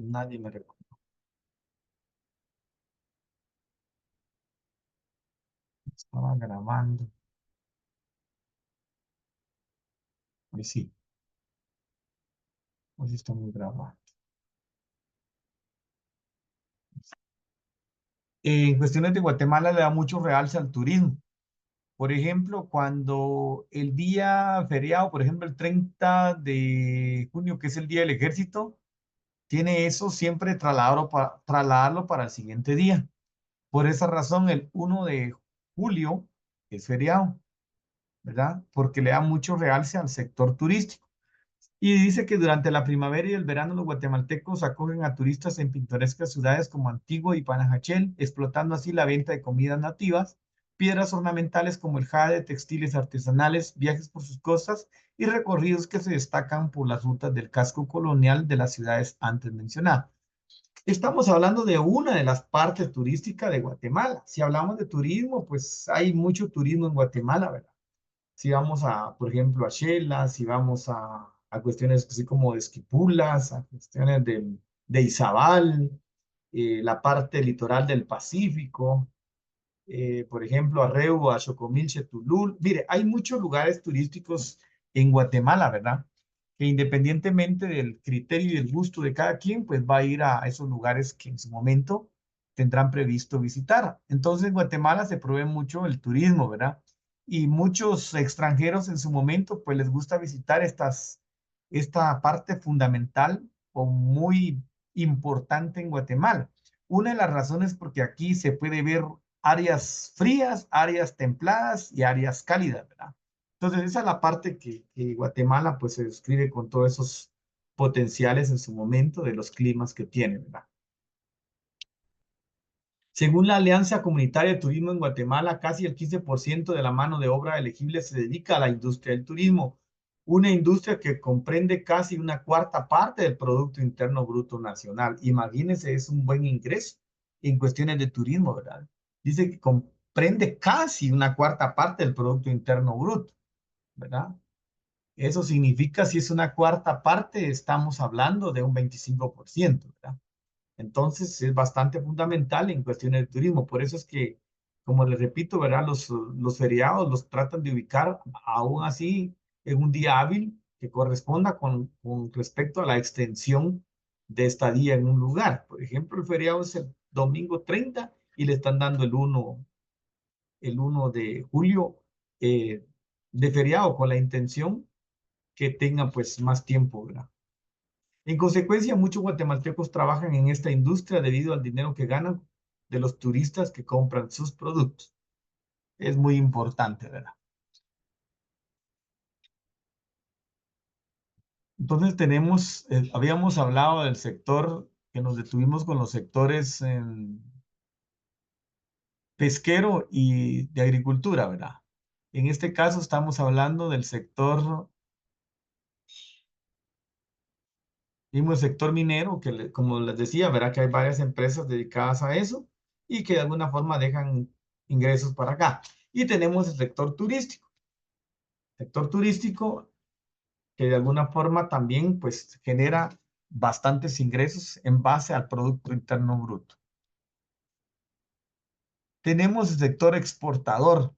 Nadie me recuerda. Estaba grabando. Hoy sí, hoy sí está muy grabado. En cuestiones de Guatemala le da mucho realce al turismo. Por ejemplo, cuando el día feriado, por ejemplo, el 30 de junio, que es el Día del Ejército, tiene eso siempre trasladarlo para el siguiente día. Por esa razón, el 1 de julio es feriado, ¿verdad? Porque le da mucho realce al sector turístico. Y dice que durante la primavera y el verano los guatemaltecos acogen a turistas en pintorescas ciudades como Antigua y Panajachel, explotando así la venta de comidas nativas, piedras ornamentales como el jade, textiles artesanales, viajes por sus costas y recorridos que se destacan por las rutas del casco colonial de las ciudades antes mencionadas. Estamos hablando de una de las partes turísticas de Guatemala. Si hablamos de turismo, pues hay mucho turismo en Guatemala, ¿verdad? Si vamos a, por ejemplo, a Xela, si vamos a cuestiones así como de Esquipulas, a cuestiones de Izabal, la parte litoral del Pacífico, por ejemplo, a Reu, a Xocomilche, Tulul. Mire, hay muchos lugares turísticos en Guatemala, ¿verdad? Que independientemente del criterio y del gusto de cada quien, pues va a ir a esos lugares que en su momento tendrán previsto visitar. Entonces, en Guatemala se promueve mucho el turismo, ¿verdad? Y muchos extranjeros en su momento, pues les gusta visitar esta parte fundamental o muy importante en Guatemala. Una de las razones porque aquí se puede ver áreas frías, áreas templadas y áreas cálidas, ¿verdad? Entonces, esa es la parte que Guatemala pues se describe con todos esos potenciales en su momento de los climas que tiene, ¿verdad? Según la Alianza Comunitaria de Turismo en Guatemala, casi el 15% de la mano de obra elegible se dedica a la industria del turismo, una industria que comprende casi una cuarta parte del Producto Interno Bruto Nacional. Imagínense, es un buen ingreso en cuestiones de turismo, ¿verdad? Dice que comprende casi una cuarta parte del Producto Interno Bruto, ¿verdad? Eso significa, si es una cuarta parte, estamos hablando de un 25%, ¿verdad? Entonces es bastante fundamental en cuestiones de turismo. Por eso es que, como les repito, ¿verdad? Los feriados los tratan de ubicar aún así en un día hábil que corresponda con respecto a la extensión de estadía en un lugar. Por ejemplo, el feriado es el domingo 30 y le están dando el uno de julio eh, de feriado con la intención que tenga pues más tiempo, ¿verdad? En consecuencia, muchos guatemaltecos trabajan en esta industria debido al dinero que ganan de los turistas que compran sus productos. Es muy importante, ¿verdad? Entonces habíamos hablado del sector, que nos detuvimos con los sectores pesquero y de agricultura, ¿verdad? En este caso estamos hablando del sector, mismo el sector minero, que como les decía, verá que hay varias empresas dedicadas a eso y que de alguna forma dejan ingresos para acá. Y tenemos el sector turístico que de alguna forma también pues genera bastantes ingresos en base al Producto Interno Bruto. Tenemos el sector exportador.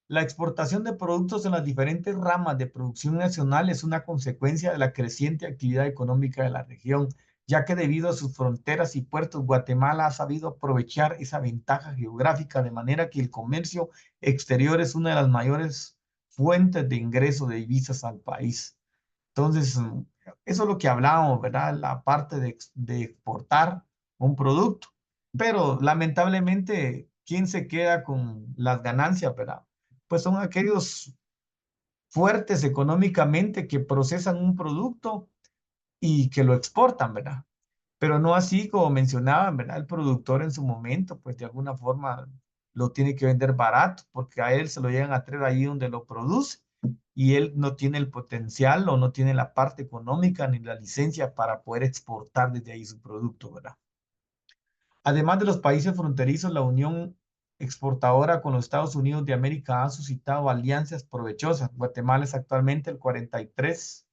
La exportación de productos en las diferentes ramas de producción nacional es una consecuencia de la creciente actividad económica de la región, ya que debido a sus fronteras y puertos, Guatemala ha sabido aprovechar esa ventaja geográfica de manera que el comercio exterior es una de las mayores fuentes de ingreso de divisas al país. Entonces, eso es lo que hablábamos, ¿verdad? La parte de exportar un producto. Pero lamentablemente, ¿quién se queda con las ganancias, verdad? Pues son aquellos fuertes económicamente que procesan un producto y que lo exportan, ¿verdad? Pero no así como mencionaban, ¿verdad? El productor en su momento, pues de alguna forma lo tiene que vender barato porque a él se lo llegan a traer ahí donde lo produce y él no tiene el potencial o no tiene la parte económica ni la licencia para poder exportar desde ahí su producto, ¿verdad? Además de los países fronterizos, la unión exportadora con los Estados Unidos de América ha suscitado alianzas provechosas. Guatemala es actualmente el 43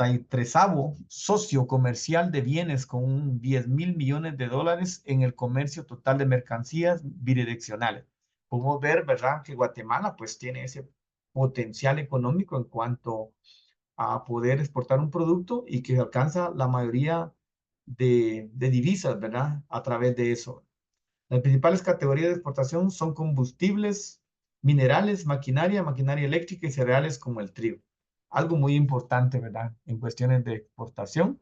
43º socio comercial de bienes con un 10.000 millones de dólares en el comercio total de mercancías bidireccionales. Podemos ver, ¿verdad?, que Guatemala pues tiene ese potencial económico en cuanto a poder exportar un producto y que alcanza la mayoría de divisas, ¿verdad?, a través de eso. Las principales categorías de exportación son combustibles, minerales, maquinaria eléctrica y cereales como el trigo. Algo muy importante, ¿verdad?, en cuestiones de exportación.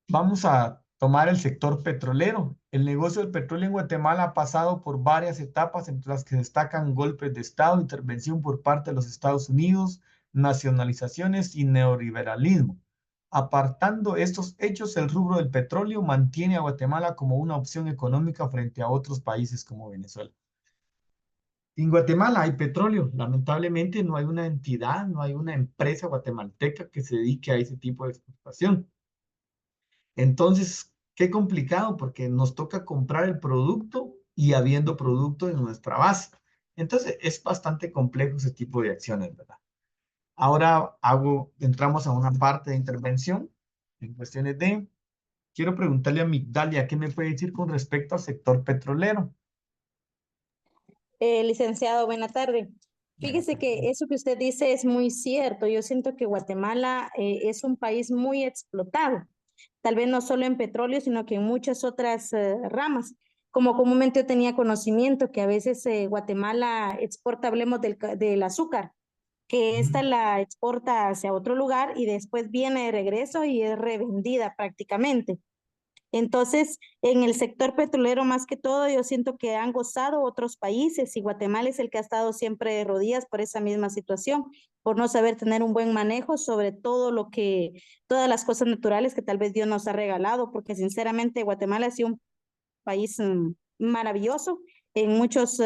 Vamos a tomar el sector petrolero. El negocio del petróleo en Guatemala ha pasado por varias etapas, entre las que destacan golpes de Estado, intervención por parte de los Estados Unidos, nacionalizaciones y neoliberalismo. Apartando estos hechos, el rubro del petróleo mantiene a Guatemala como una opción económica frente a otros países como Venezuela. En Guatemala hay petróleo. Lamentablemente no hay una entidad, no hay una empresa guatemalteca que se dedique a ese tipo de exportación. Entonces, qué complicado porque nos toca comprar el producto y habiendo producto en nuestra base. Entonces, es bastante complejo ese tipo de acciones, ¿verdad? Ahora entramos a una parte de intervención en cuestiones de, quiero preguntarle a Migdalia, ¿qué me puede decir con respecto al sector petrolero? Licenciado, buena tarde. Fíjese que eso que usted dice es muy cierto. Yo siento que Guatemala es un país muy explotado, tal vez no solo en petróleo, sino que en muchas otras ramas. Como comúnmente yo tenía conocimiento que a veces Guatemala exporta, hablemos del azúcar, que esta la exporta hacia otro lugar y después viene de regreso y es revendida prácticamente. Entonces, en el sector petrolero, más que todo, yo siento que han gozado otros países y Guatemala es el que ha estado siempre de rodillas por esa misma situación, por no saber tener un buen manejo sobre todo todas las cosas naturales que tal vez Dios nos ha regalado, porque sinceramente Guatemala ha sido un país maravilloso en muchos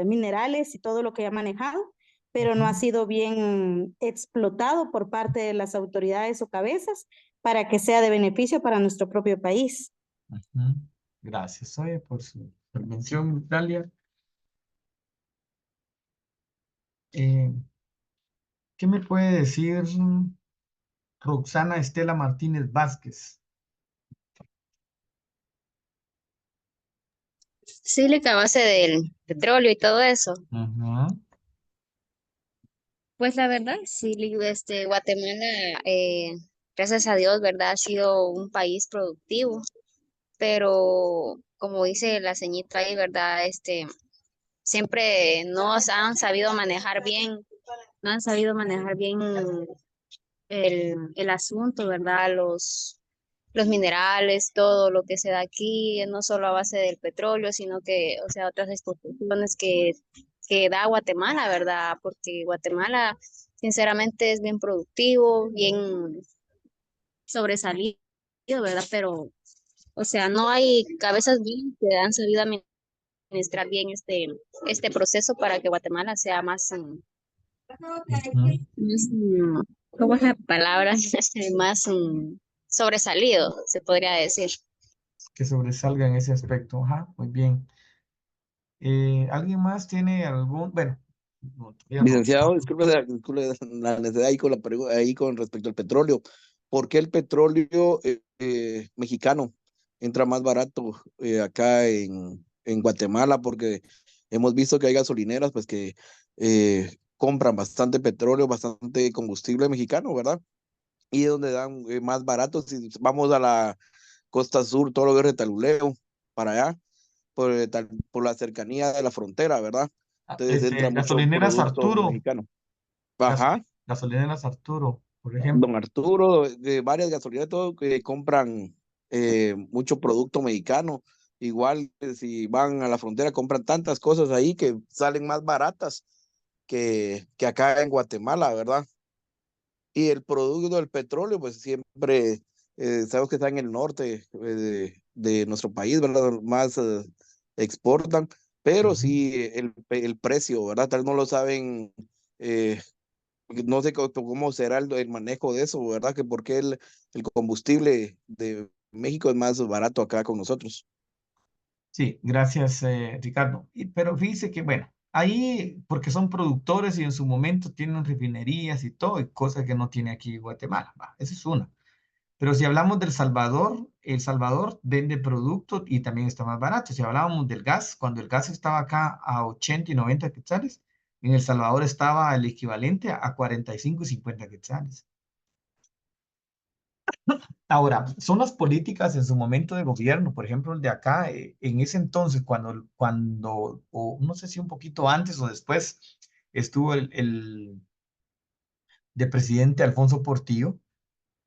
minerales y todo lo que ha manejado, pero no ha sido bien explotado por parte de las autoridades o cabezas para que sea de beneficio para nuestro propio país. Ujú. Gracias, oye, por su intervención, Migdalia. Eh, ¿Qué me puede decir Roxana Estela Martínez Vázquez? Sílica a base del petróleo y todo eso. Ujú. Pues la verdad, sí, Guatemala, gracias a Dios, ¿verdad? Ha sido un país productivo, pero como dice la señita ahí, ¿verdad? Siempre no han sabido manejar bien, no han sabido manejar bien el asunto, ¿verdad? Los minerales, todo lo que se da aquí, no solo a base del petróleo, sino que, o sea, otras exportaciones que da Guatemala, ¿verdad? Porque Guatemala, sinceramente, es bien productivo, bien sobresalido, ¿verdad? Pero, o sea, no hay cabezas bien que han sabido administrar bien este proceso para que Guatemala sea más, Ujú. ¿cómo es la palabra? Más sobresalido, se podría decir. Que sobresalga en ese aspecto. Ajá, muy bien. ¿Alguien más tiene algún? Bueno, no, todavía no. Licenciado, disculpe la necesidad ahí ahí con respecto al petróleo. ¿Por qué el petróleo mexicano entra más barato acá en Guatemala? Porque hemos visto que hay gasolineras pues que compran bastante petróleo, bastante combustible mexicano, ¿verdad? Y es donde dan más barato. Si vamos a la costa sur, todo lo que es Retaluleu, para allá, por la cercanía de la frontera, ¿verdad? Entonces entra mucho Gasolineras producto Arturo, mexicano. gas- Ajá, gasolineras Arturo, por ejemplo. don Arturo, de varias gasolineras, todo que compran mucho producto mexicano. Igual si van a la frontera, compran tantas cosas ahí que salen más baratas que acá en Guatemala, ¿verdad? Y el producto del petróleo, pues siempre sabemos que está en el norte de nuestro país, ¿verdad? Más exportan, pero Ujú. sí el precio, ¿verdad? Tal vez no lo saben, eh, no sé cómo será el manejo de eso, ¿verdad? Que por qué el combustible de México es más barato acá con nosotros. Sí, gracias, Ricardo. Pero fíjese que, bueno, Ahí, porque son productores y en su momento tienen refinerías y todo, y cosas que no tiene aquí Guatemala. Va, esa es una. Pero si hablamos del Salvador, El Salvador vende productos y también está más barato. Si hablábamos del gas, cuando el gas estaba acá a 80 y 90 quetzales, en El Salvador estaba el equivalente a 45 y 50 quetzales. Ahora, son las políticas en su momento de gobierno, por ejemplo, el de acá, en ese entonces, o no sé si un poquito antes o después, estuvo el de presidente Alfonso Portillo,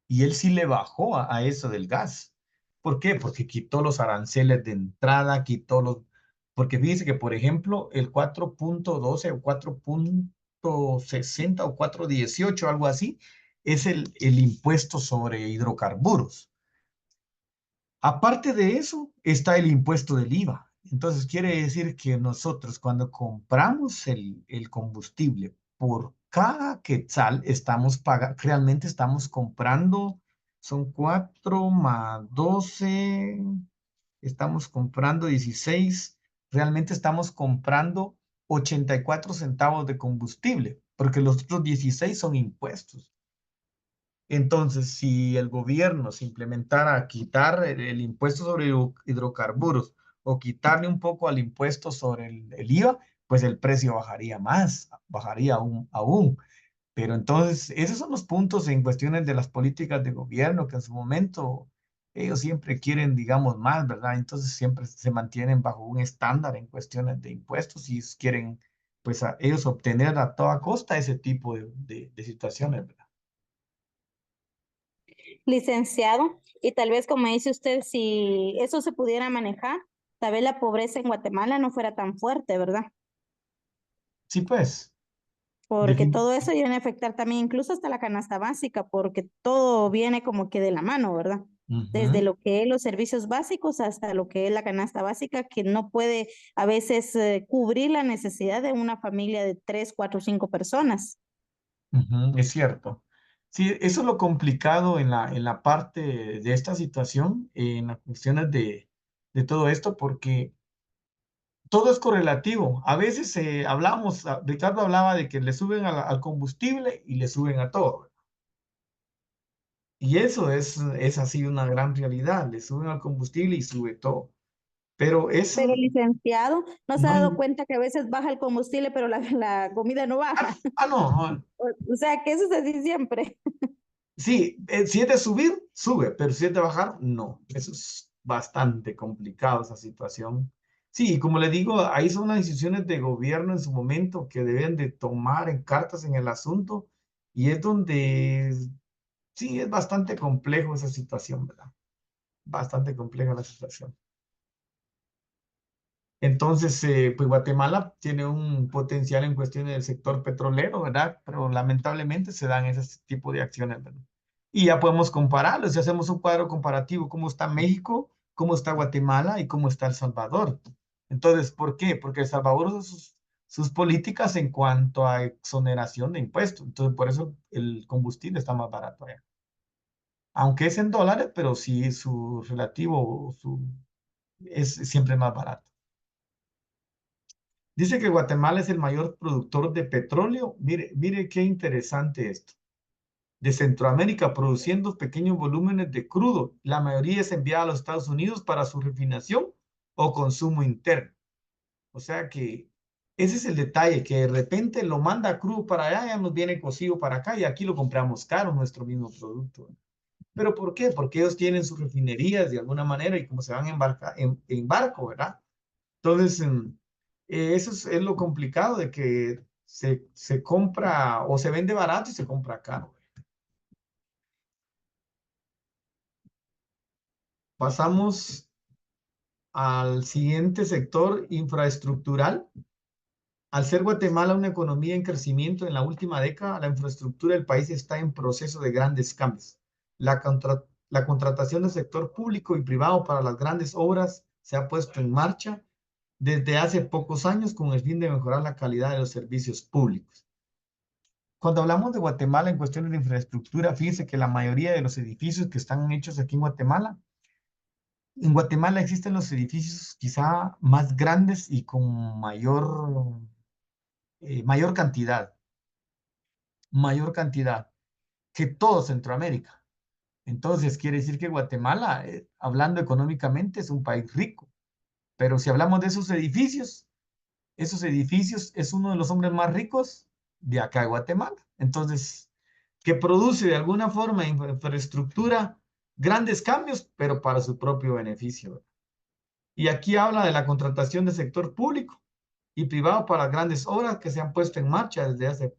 y él sí le bajó a eso del gas. ¿Por qué? Porque quitó los aranceles de entrada, porque fíjese que, por ejemplo, el 4.12 o 4.60 o 4.18, algo así, es el impuesto sobre hidrocarburos. Aparte de eso, está el impuesto del IVA. Entonces, quiere decir que nosotros cuando compramos el combustible por cada quetzal, realmente estamos comprando, son 4 más 12, estamos comprando 16, realmente estamos comprando 84 centavos de combustible, porque los otros 16 son impuestos. Entonces, si el gobierno se implementara a quitar el impuesto sobre hidrocarburos o quitarle un poco al impuesto sobre el IVA, pues el precio bajaría más, bajaría aún. Pero entonces, esos son los puntos en cuestiones de las políticas de gobierno que en su momento ellos siempre quieren, digamos, más, ¿verdad? Entonces siempre se mantienen bajo un estándar en cuestiones de impuestos y ellos quieren, pues, ellos obtener a toda costa ese tipo de situaciones, ¿verdad? Licenciado, y tal vez como dice usted, si eso se pudiera manejar, tal vez la pobreza en Guatemala no fuera tan fuerte, ¿verdad? Sí, pues. Porque todo eso viene a afectar también incluso hasta la canasta básica, porque todo viene como que de la mano, ¿verdad? Desde Ujú, lo que es los servicios básicos hasta lo que es la canasta básica, que no puede a veces cubrir la necesidad de una familia de 3, 4, 5 personas. ujú, es cierto. Sí, eso es lo complicado en la parte de esta situación, en las cuestiones de todo esto, porque todo es correlativo. A veces Ricardo hablaba de que le suben al combustible y le suben a todo. Y eso es así una gran realidad. Le suben al combustible y sube todo. Pero Pero eso licenciado, ¿no se ha dado no. cuenta que a veces baja el combustible, pero la comida no baja? No. O sea, que eso es así siempre. Sí, si es de subir, sube, pero si es de bajar, no. Eso es bastante complicado esa situación. Sí, como le digo, ahí son las decisiones de gobierno en su momento que deben de tomar en cartas en el asunto y es donde sí es bastante complejo esa situación, ¿verdad? Bastante compleja la situación. Entonces, pues Guatemala tiene un potencial en cuestiones del sector petrolero, ¿verdad? Pero lamentablemente se dan ese tipo de acciones, ¿verdad? Y ya podemos compararlo, si hacemos un cuadro comparativo, cómo está México, cómo está Guatemala y cómo está El Salvador. Entonces, ¿por qué? Porque El Salvador usa sus políticas en cuanto a exoneración de impuestos. Entonces, por eso el combustible está más barato allá. Aunque es en dólares, pero sí su relativo, es siempre más barato. Dice que Guatemala es el mayor productor de petróleo. Mire qué interesante esto. De Centroamérica, produciendo pequeños volúmenes de crudo. La mayoría es enviada a los Estados Unidos para su refinación o consumo interno. O sea que ese es el detalle, que de repente lo manda crudo para allá, ya nos viene cocido para acá y aquí lo compramos caro, nuestro mismo producto. ¿Pero por qué? Porque ellos tienen sus refinerías de alguna manera y como se van en barco, ¿verdad? Entonces, eso es lo complicado de que se compra o se vende barato y se compra caro. Pasamos al siguiente sector infraestructural. Al ser Guatemala una economía en crecimiento en la última década, la infraestructura del país está en proceso de grandes cambios. La contratación del sector público y privado para las grandes obras se ha puesto en marcha desde hace pocos años con el fin de mejorar la calidad de los servicios públicos. Cuando hablamos de Guatemala en cuestiones de infraestructura, fíjese que la mayoría de los edificios que están hechos aquí en Guatemala existen los edificios quizá más grandes y con mayor mayor cantidad que todo Centroamérica. Entonces, quiere decir que Guatemala, hablando económicamente, es un país rico. Pero si hablamos de esos edificios es uno de los hombres más ricos de acá de Guatemala. Entonces, que produce de alguna forma infraestructura, grandes cambios, pero para su propio beneficio. Y aquí habla de la contratación del sector público y privado para grandes obras que se han puesto en marcha desde hace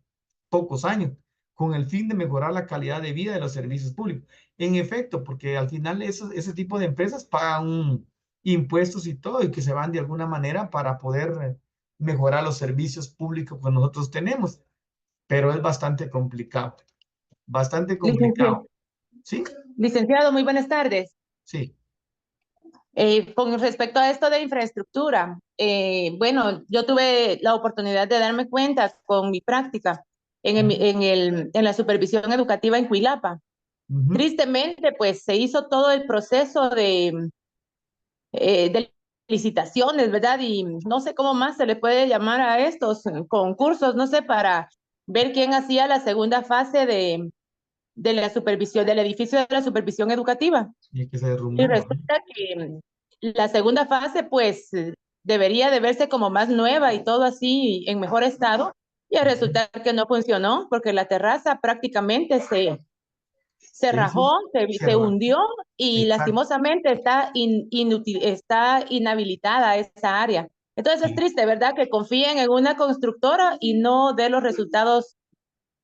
pocos años, con el fin de mejorar la calidad de vida de los servicios públicos. En efecto, porque al final ese tipo de empresas pagan impuestos y todo, y que se van de alguna manera para poder mejorar los servicios públicos que nosotros tenemos, pero es bastante Licenci- complicado. ¿Sí? Licenciado, muy buenas tardes. Sí. Con respecto a esto de infraestructura, bueno, yo tuve la oportunidad de darme cuenta con mi práctica en la supervisión educativa en Cuilapa. Ujú. Tristemente, pues se hizo todo el proceso de licitaciones, ¿verdad? Y no sé cómo más se le puede llamar a estos concursos, no sé, para ver quién hacía la segunda fase de la supervisión, del edificio de la supervisión educativa. Y que se Y derrumbó, ¿verdad? resulta que la segunda fase, pues, debería de verse como más nueva y todo así en mejor estado. Y Ujú. resulta que no funcionó porque la terraza prácticamente se Eso rajó, se se ra- hundió y Exacto. lastimosamente está inhabilitada esa área. Entonces es Sí. triste, ¿verdad? Que confíen en una constructora y no de los resultados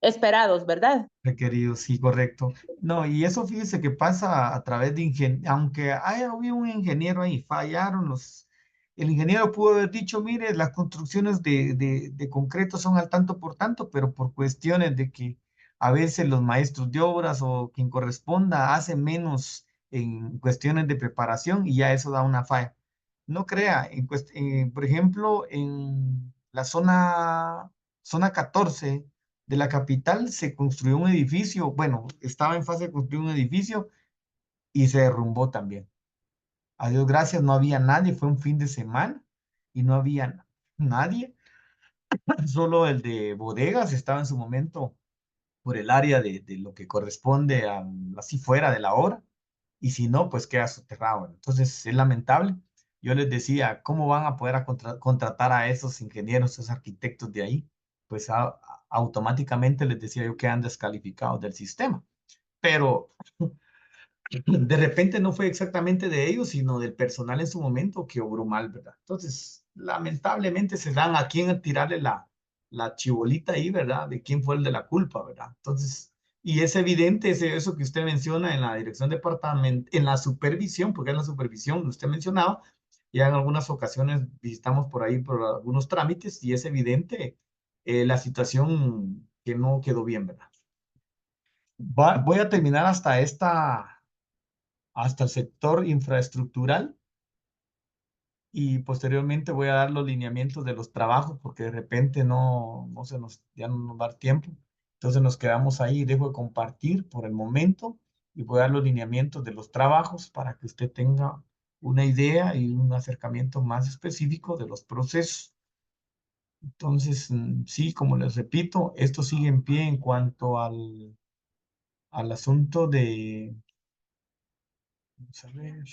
esperados, ¿verdad? Requerido, sí, correcto. No, y eso fíjese que pasa a través de aunque haya habido un ingeniero ahí, fallaron el ingeniero pudo haber dicho, mire, las construcciones de concreto son al tanto por tanto, pero por cuestiones de que a veces los maestros de obras o quien corresponda hace menos en cuestiones de preparación y ya eso da una falla. No crea, por ejemplo, en la zona 14 de la capital se construyó un edificio, bueno, estaba en fase de construir un edificio y se derrumbó también. A Dios gracias, no había nadie, fue un fin de semana y no había nadie, solo el de bodegas estaba en su momento por el área de lo que corresponde a, así fuera de la obra, y si no, pues queda soterrado. Entonces es lamentable. Yo les decía, ¿cómo van a poder contratar a esos ingenieros, esos arquitectos de ahí? Pues automáticamente les decía yo quedan descalificados del sistema. Pero de repente no fue exactamente de ellos, sino del personal en su momento que obró mal, ¿verdad? Entonces, lamentablemente se dan a quién tirarle la chibolita ahí, ¿verdad? De quién fue el de la culpa, ¿verdad? Entonces, y es evidente eso que usted menciona en la dirección departamental, en la supervisión, porque es la supervisión que usted mencionaba, ya en algunas ocasiones visitamos por ahí por algunos trámites y es evidente la situación que no quedó bien, ¿verdad? Voy a terminar hasta el sector infraestructural y posteriormente voy a dar los lineamientos de los trabajos porque de repente ya no nos va a dar tiempo. Entonces nos quedamos ahí, dejo de compartir por el momento y voy a dar los lineamientos de los trabajos para que usted tenga una idea y un acercamiento más específico de los procesos. Entonces, sí, como les repito, esto sigue en pie en cuanto al asunto vamos a ver,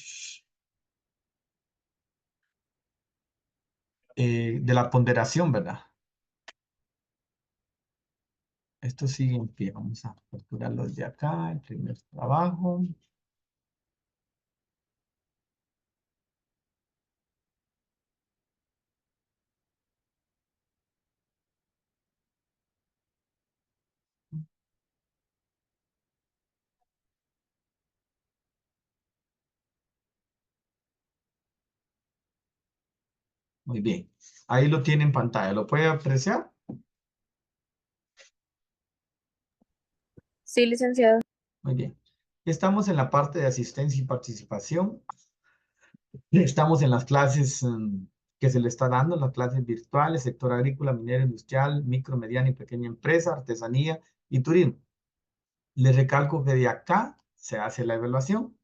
de la ponderación, ¿verdad? Esto sigue en pie. Vamos a capturarlo de acá, el primer trabajo. Muy bien. Ahí lo tiene en pantalla. ¿Lo puede apreciar? Sí, licenciado. Muy bien. Estamos en la parte de asistencia y participación. Estamos en las clases que se le está dando, las clases virtuales, sector agrícola, minero, industrial, micro, mediana y pequeña empresa, artesanía y turismo. Les recalco que de acá se hace la evaluación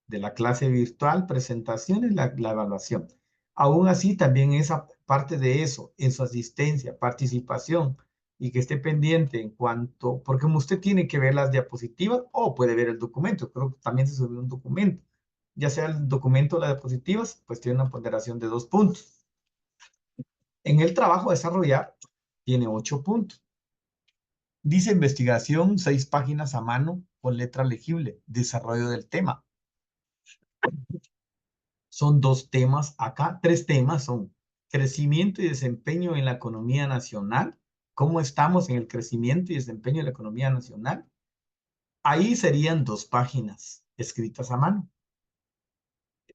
de la clase virtual, presentaciones, la evaluación. Aún así, también esa parte de eso, en su asistencia, participación, y que esté pendiente en cuanto, porque como usted tiene que ver las diapositivas o puede ver el documento, creo que también se subió un documento, ya sea el documento o las diapositivas, pues tiene una ponderación de 2 puntos. En el trabajo a desarrollar, tiene 8 puntos. Dice investigación, 6 páginas a mano con letra legible, desarrollo del tema. Son 2 temas acá, 3 temas son crecimiento y desempeño en la economía nacional. ¿Cómo estamos en el crecimiento y desempeño de la economía nacional? Ahí serían 2 páginas escritas a mano.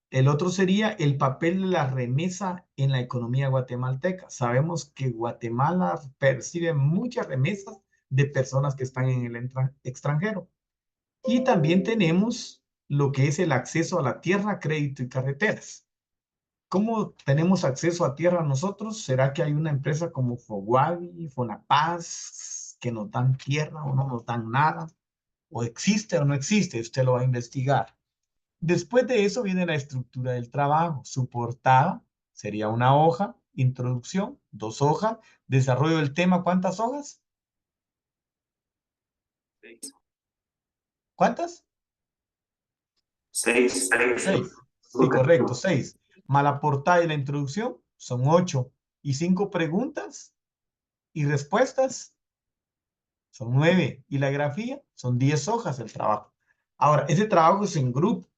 El otro sería el papel de la remesa en la economía guatemalteca. Sabemos que Guatemala percibe muchas remesas de personas que están en el extranjero. Y también tenemos lo que es el acceso a la tierra, crédito y carreteras. ¿Cómo tenemos acceso a tierra nosotros? ¿Será que hay una empresa como Foguavi, Fonapaz, que nos dan tierra o no nos dan nada? ¿O existe o no existe? Usted lo va a investigar. Después de eso viene la estructura del trabajo. Su portada sería una hoja, introducción, 2 hojas, desarrollo del tema, ¿cuántas hojas? ¿Cuántas? 6. 6. Sí, correcto, 6. Más la portada y la introducción son 8. Y 5 preguntas y respuestas son 9. Y la grafía son 10 hojas del trabajo. Ahora, ese trabajo es en grupo.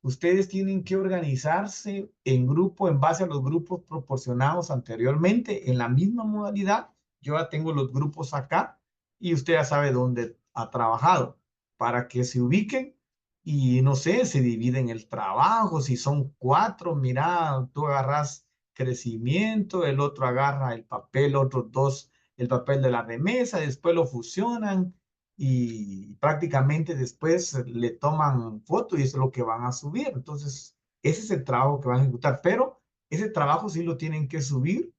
Ustedes tienen que organizarse en grupo en base a los grupos proporcionados anteriormente en la misma modalidad. Yo ya tengo los grupos acá y usted ya sabe dónde ha trabajado para que se ubiquen y no sé, se dividen el trabajo. Si son 4, mira, tú agarras crecimiento, el otro agarra el papel, otros 2 el papel de la remesa, después lo fusionan y prácticamente después le toman foto y eso es lo que van a subir. Entonces, ese es el trabajo que van a ejecutar, pero ese trabajo sí lo tienen que subir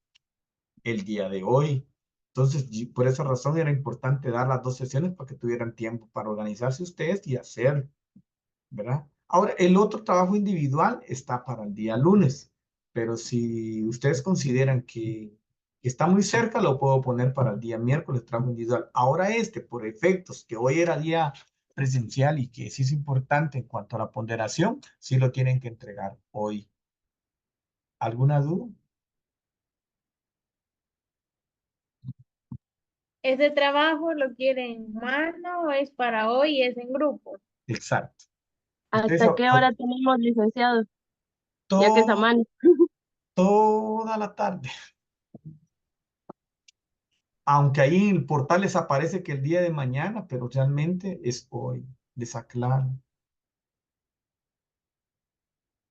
el día de hoy. Entonces, por esa razón era importante dar las 2 sesiones para que tuvieran tiempo para organizarse ustedes y hacer, ¿verdad? Ahora, el otro trabajo individual está para el día lunes, pero si ustedes consideran que está muy cerca, lo puedo poner para el día miércoles, trabajo individual. Ahora por efectos, que hoy era día presencial y que sí es importante en cuanto a la ponderación, sí lo tienen que entregar hoy. ¿Alguna duda? ¿Ese trabajo lo quieren en mano o es para hoy y es en grupo? Exacto. Ustedes ¿Hasta qué hora tenemos, licenciado? Ya que es a to- mano. toda la tarde. Aunque ahí en el portal les aparece que el día de mañana, pero realmente es hoy. Les aclaro.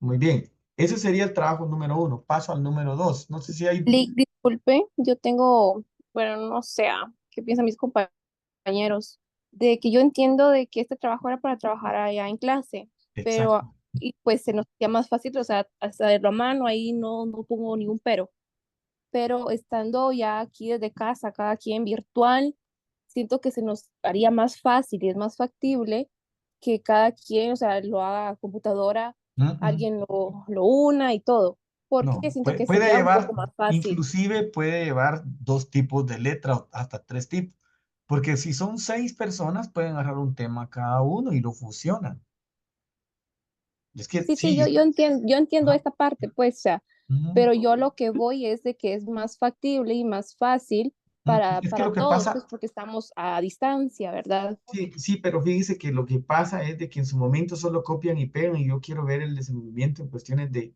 Muy bien. Ese sería el trabajo número 1. Paso al número 2. No sé si hay... Disculpe, yo tengo, bueno, no sé, qué piensan mis compañeros, de que yo entiendo de que este trabajo era para trabajar allá en clase, pero, Exacto. y pues se nos hacía más fácil, o sea, hacerlo a mano, ahí no pongo ningún pero estando ya aquí desde casa, cada quien virtual, siento que se nos haría más fácil y es más factible que cada quien, o sea, lo haga a computadora, Mm. alguien lo una y todo, porque No, siento que puede sería un poco llevar, más fácil. inclusive puede llevar 2 tipos de letra, o hasta 3 tipos. Porque si son 6 personas, pueden agarrar un tema cada uno y lo fusionan. Es que Sí, sí. yo entiendo Ajá. esta parte, pues, o sea, Ujú. pero yo lo que voy es de que es más factible y más fácil Es que para lo que todos, pues, pasa, porque estamos a distancia, ¿verdad? sí, sí, pero fíjese que lo que pasa es de que en su momento solo copian y pegan y yo quiero ver el desenvolvimiento en cuestiones de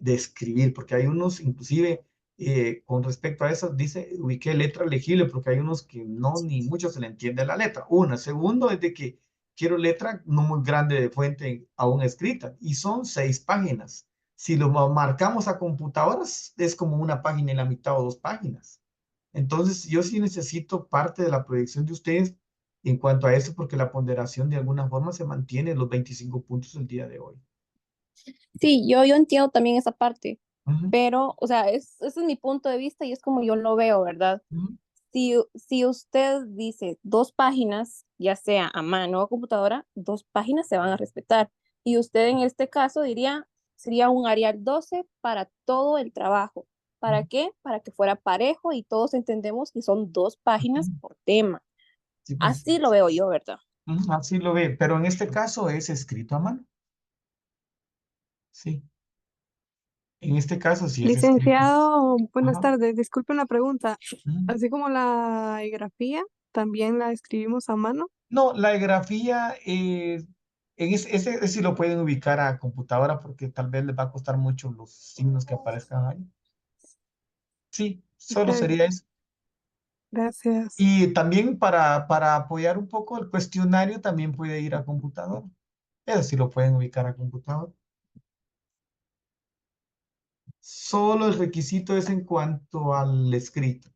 escribir, porque hay unos, inclusive, con respecto a eso, dice, ubiqué letra legible, porque hay unos que no, ni mucho se le entiende la letra. Una. Segundo es de que quiero letra no muy grande de fuente aún escrita, y son 6 páginas. Si lo marcamos a computadoras, es como una página y la mitad o 2 páginas. Entonces, yo sí necesito parte de la proyección de ustedes en cuanto a eso, porque la ponderación de alguna forma se mantiene en los 25 puntos el día de hoy. Sí, yo entiendo también esa parte, Ujú, pero, o sea, ese es mi punto de vista y es como yo lo veo, ¿verdad? ujú. Si usted dice 2 páginas, ya sea a mano o a computadora, 2 páginas se van a respetar. Y usted en este caso diría sería un Arial 12 para todo el trabajo. ¿Para qué? Para que fuera parejo y todos entendemos que son 2 páginas Ujú. por tema. Sí, pues, Así lo veo yo, ¿verdad? así lo ve, pero en este caso es escrito a mano. Sí, en este caso sí es escrito. Licenciado, buenas Ajá. tardes. Disculpe una pregunta. Ujú. Así como la grafía, también la escribimos a mano. No, la grafía, ese sí lo pueden ubicar a computadora porque tal vez les va a costar mucho los signos que aparezcan ahí. Sí, solo Está bien, sería eso. gracias. Y también para apoyar un poco el cuestionario, también puede ir a computadora. Eso sí lo pueden ubicar a computadora. Solo el requisito es en cuanto al escrito.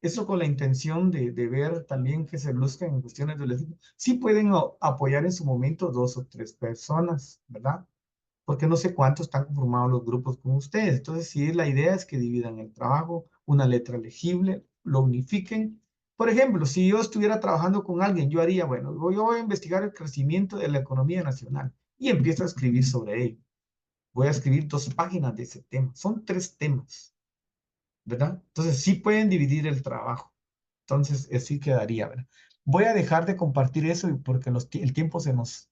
Eso con la intención de ver también que se luzca en cuestiones del escrito. Sí pueden apoyar en su momento 2 o 3 personas, ¿verdad? Porque no sé cuántos están conformados los grupos con ustedes. Entonces, sí, la idea es que dividan el trabajo, una letra legible, lo unifiquen. Por ejemplo, si yo estuviera trabajando con alguien, yo haría, bueno, yo voy a investigar el crecimiento de la economía nacional y empiezo a escribir sobre ello. Voy a escribir 2 páginas de ese tema. Son 3 temas, ¿verdad? Entonces, sí pueden dividir el trabajo. Entonces, así quedaría, ¿verdad? Voy a dejar de compartir eso porque el tiempo se nos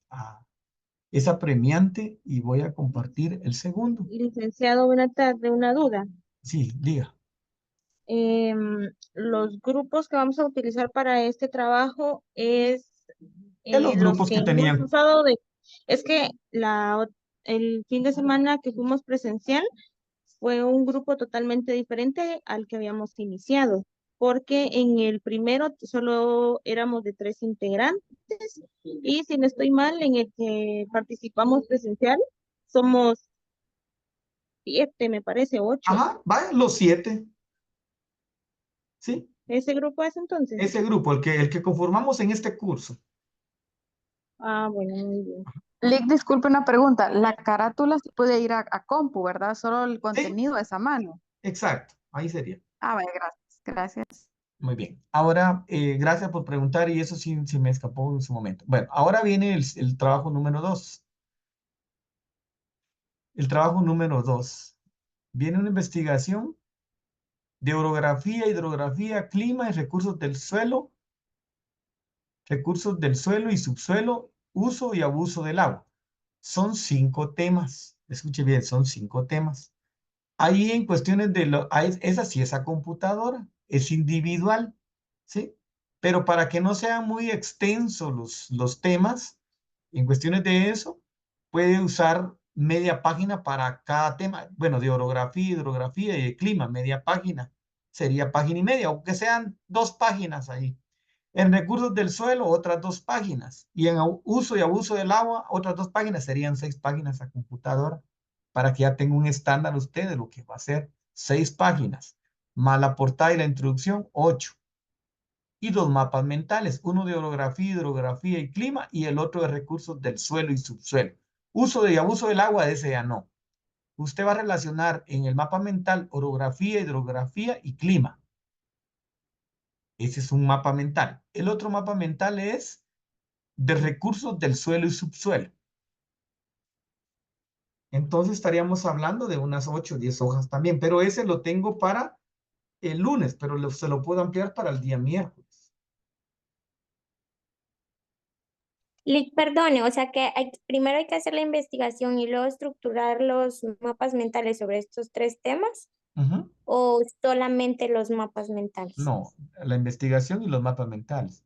es apremiante y voy a compartir el segundo. Licenciado, buena tarde, una duda. Sí, diga. Los grupos que vamos a utilizar para este trabajo es En los los grupos que que hemos tenían. usado es que el fin de semana que fuimos presencial fue un grupo totalmente diferente al que habíamos iniciado, porque en el primero solo éramos de 3 integrantes y si no estoy mal, en el que participamos presencial somos 7, me parece, 8. Ajá, vayan los 7. Sí, ¿Ese grupo es entonces? ese grupo, el que conformamos en este curso. Ah, bueno, muy bien. Lick, disculpe una pregunta. La carátula se puede ir a compu, ¿verdad? Solo el Sí, contenido es a mano. exacto, ahí sería. Ah, vaya, gracias. Gracias. Muy bien. Ahora, gracias por preguntar y eso sí se me escapó en su momento. Bueno, ahora viene el trabajo número 2. El trabajo número 2. Viene una investigación de orografía, hidrografía, clima y recursos del suelo y subsuelo, uso y abuso del agua. Son 5 temas. Escuche bien, son 5 temas. Ahí en cuestiones esa sí es a computadora, es individual, ¿sí? Pero para que no sean muy extensos los temas, en cuestiones de eso, puede usar media página para cada tema. Bueno, de orografía, hidrografía y de clima, media página. Sería página y media, aunque sean 2 páginas ahí. En recursos del suelo, otras 2 páginas. Y en uso y abuso del agua, otras 2 páginas. Serían 6 páginas a computadora para que ya tenga un estándar usted de lo que va a ser 6 páginas. Más la portada y la introducción, 8. Y 2 mapas mentales, uno de orografía, hidrografía y clima y el otro de recursos del suelo y subsuelo. Uso y abuso del agua, ese ya no. Usted va a relacionar en el mapa mental orografía, hidrografía y clima. Ese es un mapa mental. El otro mapa mental es de recursos del suelo y subsuelo. Entonces estaríamos hablando de unas 8 o 10 hojas también, pero ese lo tengo para el lunes, pero se lo puedo ampliar para el día miércoles. Perdone, o sea que primero hay que hacer la investigación y luego estructurar los mapas mentales sobre estos 3 temas Ujú. o solamente los mapas mentales. No, la investigación y los mapas mentales.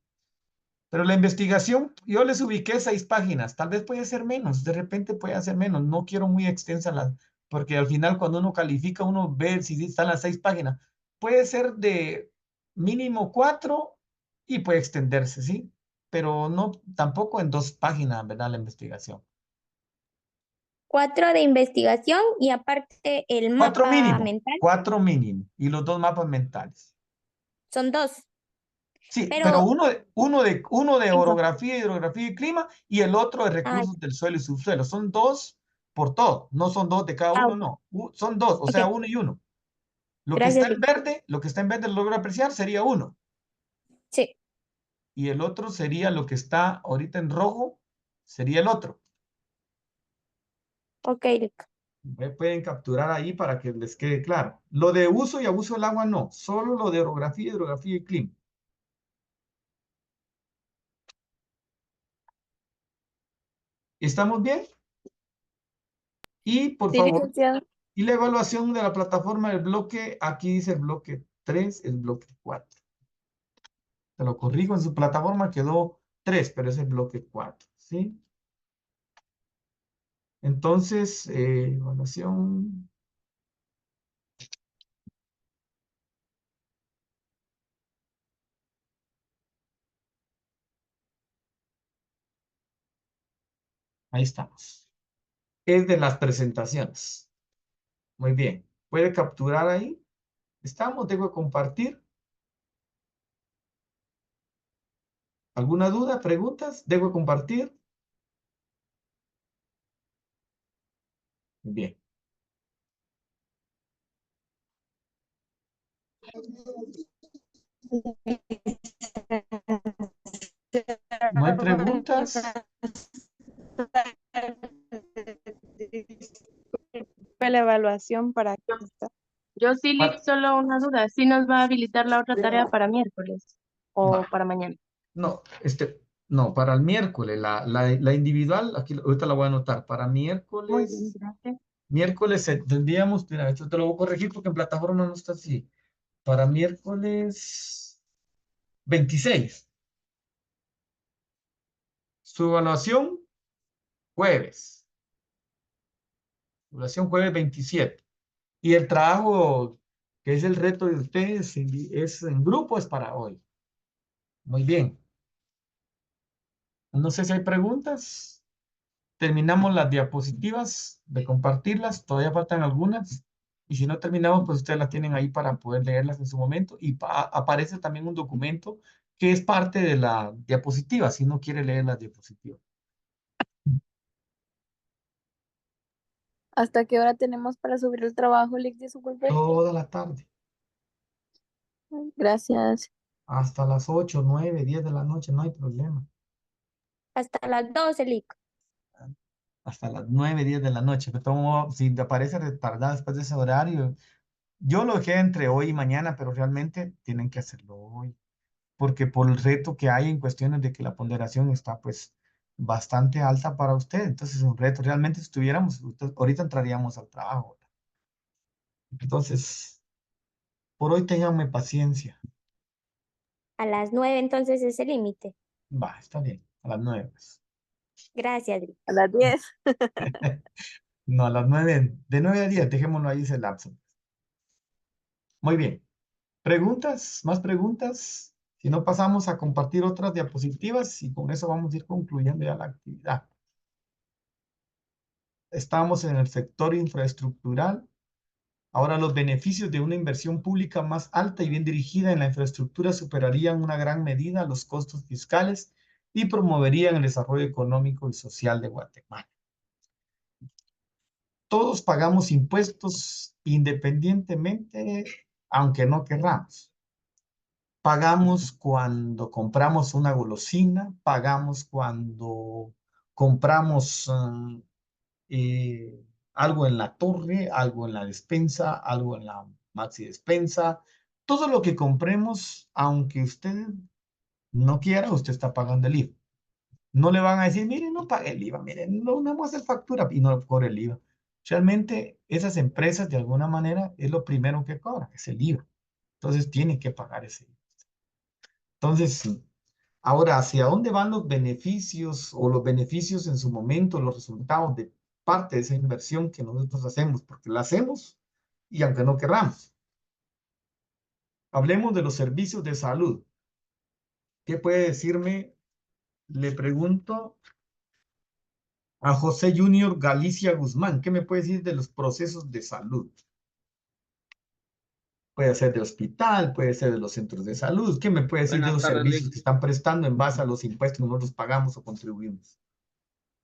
Pero la investigación, yo les ubiqué 6 páginas, tal vez puede ser menos, de repente puede ser menos, no quiero muy extensa porque al final cuando uno califica, uno ve si están las 6 páginas. Puede ser de mínimo 4 y puede extenderse, ¿sí? Pero no, tampoco en 2 páginas, ¿verdad? La investigación. 4 de investigación y aparte el 4 mapa mínimo, mental 4 mínimo, y los 2 mapas mentales. son 2, Sí, pero pero uno de eso. orografía, hidrografía y clima y el otro de Ah, recursos del suelo y subsuelo. Son 2 por todo, no son 2 de cada ah, uno, no. Son 2, o ok, sea, uno y uno. Lo que está gracias, en Lick. verde, lo que está en verde lo logro apreciar, sería uno. Sí, Y el otro sería lo que está ahorita en rojo, sería el otro. ok, Lick. Pueden capturar ahí para que les quede claro. Lo de uso y abuso del agua no, solo lo de orografía, hidrografía y clima. ¿Estamos bien? Y por Sí, favor, licenciado. y la evaluación de la plataforma del bloque, aquí dice el bloque 3, el bloque 4. Te lo corrijo, en su plataforma quedó 3, pero es el bloque 4, ¿sí? Entonces, evaluación. Ahí estamos. Es de las presentaciones. Muy bien. ¿Puede capturar ahí? ¿Estamos? ¿Debo compartir? ¿Alguna duda? ¿Preguntas? ¿Debo compartir? Bien. ¿No hay preguntas? Fue la evaluación para que está. Yo sí, Lick, Ah, solo una duda. ¿Sí nos va a habilitar la otra tarea para miércoles o va. para mañana? No, no, para el miércoles, la individual, aquí ahorita la voy a anotar. Para Muy bien, miércoles, gracias. miércoles tendríamos, mira, esto te lo voy a corregir porque en plataforma no está así. Para miércoles 26. Su evaluación, jueves. Evaluación jueves 27. Y el trabajo, que es el reto de ustedes, es en grupo, es para hoy. Muy bien. No sé si hay preguntas. Terminamos las diapositivas de compartirlas. Todavía faltan algunas. Y si no terminamos, pues ustedes las tienen ahí para poder leerlas en su momento. Y aparece también un documento que es parte de la diapositiva, si no quiere leer las diapositivas. ¿Hasta qué hora tenemos para subir el trabajo, Lick? Disculpe. Toda la tarde. Gracias. Hasta las 8, 9, 10 de la noche, no hay problema. Hasta las 12, Lick. Hasta las 9, 10 de la noche. Pero si te aparece retardada después de ese horario, yo lo dejé entre hoy y mañana, pero realmente tienen que hacerlo hoy, porque por el reto que hay en cuestiones de que la ponderación está pues bastante alta para usted. Entonces es un reto. Realmente si estuviéramos, ahorita entraríamos al trabajo. Entonces, por hoy ténganme paciencia. A las 9 entonces es el límite. Va, está bien. A las 9, pues. Gracias, Lick. A las 10. No, a las 9, de 9 a 10, dejémoslo ahí ese lapso. Muy bien. ¿Preguntas? ¿Más preguntas? Si no, pasamos a compartir otras diapositivas y con eso vamos a ir concluyendo ya la actividad. Estamos en el sector infraestructural. Ahora los beneficios de una inversión pública más alta y bien dirigida en la infraestructura superarían en una gran medida los costos fiscales y promoverían el desarrollo económico y social de Guatemala. Todos pagamos impuestos independientemente, aunque no querramos. Pagamos cuando compramos una golosina, pagamos cuando compramos algo en la torre, algo en la despensa, algo en la maxi despensa. Todo lo que compremos, aunque usted no quiera, usted está pagando el IVA. No le van a decir, miren, no pague el IVA, miren, no vamos a hacer factura y no cobre el IVA. Realmente esas empresas de alguna manera es lo primero que cobran, es el IVA. Entonces tiene que pagar ese IVA. Entonces, ahora, ¿hacia dónde van los beneficios o los beneficios en su momento, los resultados de parte de esa inversión que nosotros hacemos? Porque la hacemos y aunque no querramos. Hablemos de los servicios de salud. ¿Qué puede decirme? Le pregunto a José Junior Galicia Guzmán, ¿qué me puede decir de los procesos de salud? Puede ser de hospital, puede ser de los centros de salud. ¿Qué me puede decir de Buenas los tardes, Lick. servicios que están prestando en base a los impuestos que nosotros pagamos o contribuimos?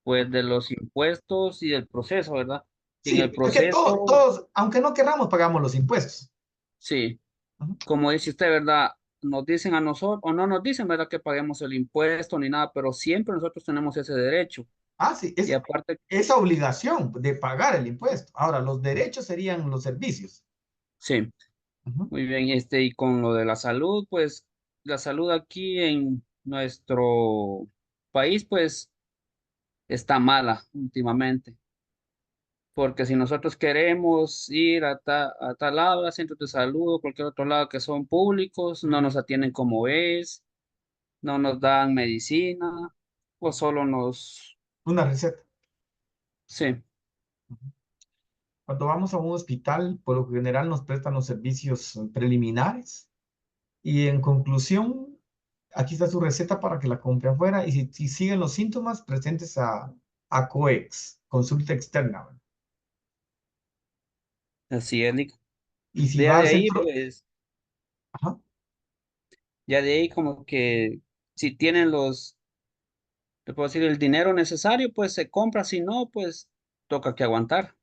Pues de los impuestos y del proceso, ¿verdad? Y en Sí, el es que todos, proceso, todos, aunque no querramos, pagamos los impuestos. sí, Ujú. como dice usted, ¿verdad? Nos dicen a nosotros, o no nos dicen, ¿verdad? Que paguemos el impuesto ni nada, pero siempre nosotros tenemos ese derecho. Ah, sí, Y aparte, esa obligación de pagar el impuesto. Ahora, los derechos serían los servicios. sí, Ujú. muy bien, y con lo de la salud, pues la salud aquí en nuestro país, pues está mala últimamente. Porque si nosotros queremos ir a tal lado, a centros de salud o cualquier otro lado que son públicos, no nos atienden como es, no nos dan medicina, o solo nos... Una receta. Sí, Cuando vamos a un hospital, por lo general nos prestan los servicios preliminares. Y en conclusión, aquí está su receta para que la compre afuera. Y si siguen los síntomas, presentes a COEX, consulta externa, ¿verdad? así es, Nico. Y si Ya va de al ahí, centro, pues, ajá, ya de ahí como que si tienen te puedo decir, el dinero necesario, pues se compra, si no, pues toca que aguantar.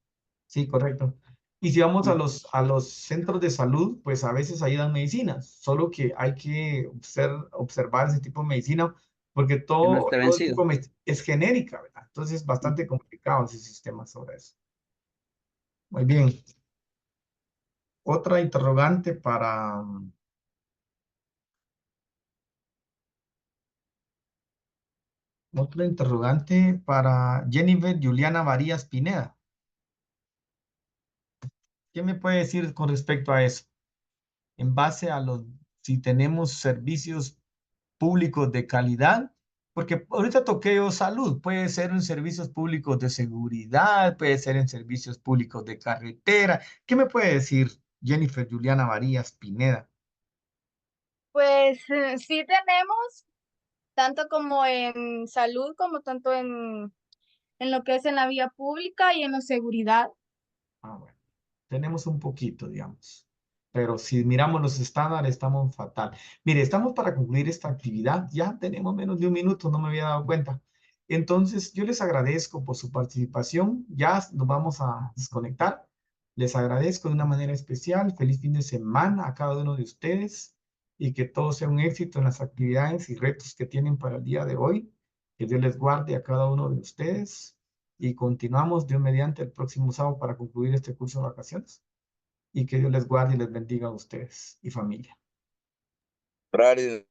sí, correcto. Y si vamos a Mm, los centros de salud, pues a veces ahí dan medicinas, solo que hay que observar ese tipo de medicina, porque que no esté todo el vencido. tipo de medicina es genérica, ¿verdad? Entonces es bastante complicado ese sistema sobre eso. Muy bien. Otra interrogante para Jennifer Juliana Varías Pineda. ¿Qué me puede decir con respecto a eso? En base a si tenemos servicios públicos de calidad, porque ahorita toqué yo salud, puede ser en servicios públicos de seguridad, puede ser en servicios públicos de carretera. ¿Qué me puede decir Jennifer Juliana Varías Pineda? Pues sí tenemos, tanto como en salud, como tanto en lo que es en la vía pública y en la seguridad. Ah, bueno, tenemos un poquito, digamos. Pero si miramos los estándares, estamos fatal. Mire, estamos para concluir esta actividad. Ya tenemos menos de un minuto, no me había dado cuenta. Entonces, yo les agradezco por su participación. Ya nos vamos a desconectar. Les agradezco de una manera especial. Feliz fin de semana a cada uno de ustedes y que todo sea un éxito en las actividades y retos que tienen para el día de hoy. Que Dios les guarde a cada uno de ustedes y continuamos Dios mediante el próximo sábado para concluir este curso de vacaciones. Y que Dios les guarde y les bendiga a ustedes y familia. Horario.